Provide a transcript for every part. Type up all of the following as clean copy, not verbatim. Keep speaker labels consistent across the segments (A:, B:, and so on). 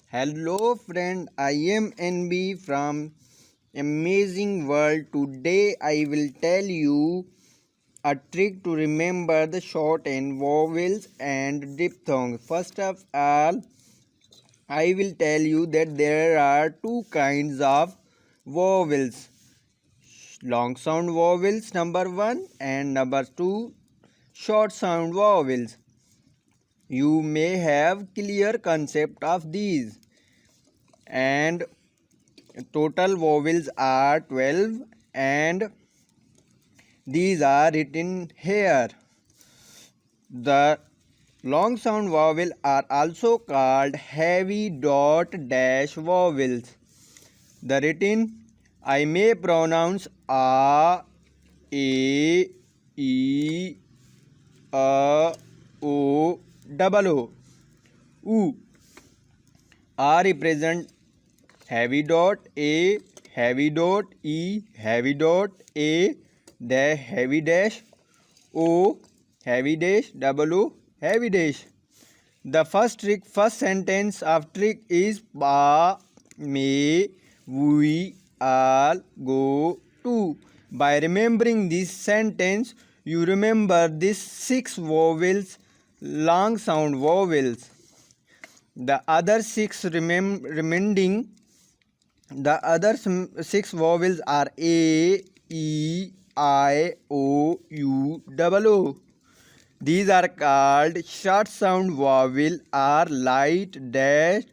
A: Hello friend, I am NB from Amazing World. Today I will tell you a trick to remember the short and vowels and diphthongs. First of all, I will tell you that there are two kinds of vowels. Long sound vowels number 1 and number 2 short sound vowels. You may have clear concept of these, and total vowels are 12 and these are written here. The long sound vowels are also called heavy dot dash vowels. The written I may pronounce a, e, o, double o, u. A represent heavy dot a, heavy dot e, heavy dot a, dash heavy dash o, heavy dash double o, heavy dash. The first sentence of trick is ba, may, we all go to. By remembering this sentence, you remember these 6 vowels, long sound vowels. The other 6 remaining. The other 6 vowels are a, e, I, o, u, double o. These are called short sound vowel or light dash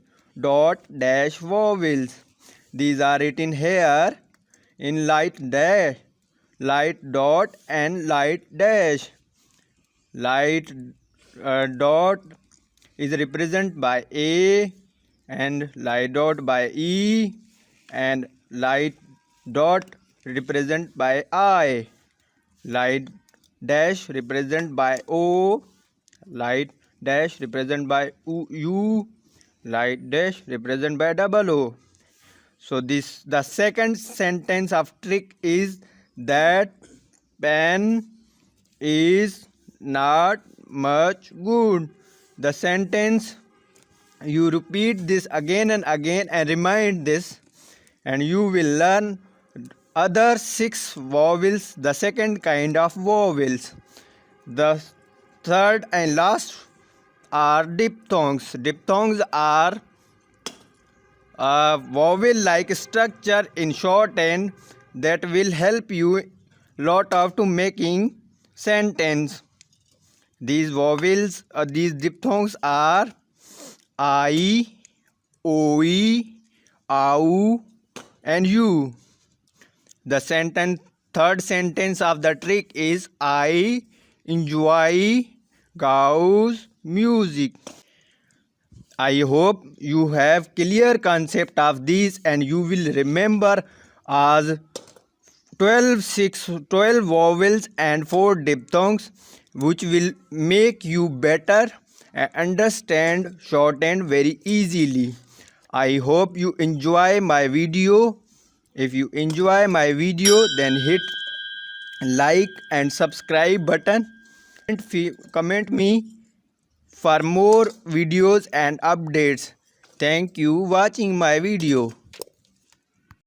A: dot dash vowels. These are written here in light dash, light dot and light dash. Light dot is represented by A and light dot by E, and light dot represented by I. Light dash represented by O, light dash represented by U, light dash represented by double O. So the second sentence of trick is that pen is not much good. The sentence, you repeat this again and again and remind this, and you will learn other 6 vowels, the second kind of vowels. The third and last are diphthongs. Diphthongs are a vowel like structure in shorthand that will help you lot of to making sentence. These vowels, these diphthongs are I, OE, AU and U. The third sentence of the trick is I enjoy Gauss music. I hope you have clear concept of these and you will remember as 12 vowels and 4 diphthongs, which will make you better and understand shorthand very easily. I hope you enjoy my video. If you enjoy my video, then hit like and subscribe button and comment me for more videos and updates. Thank you watching my video.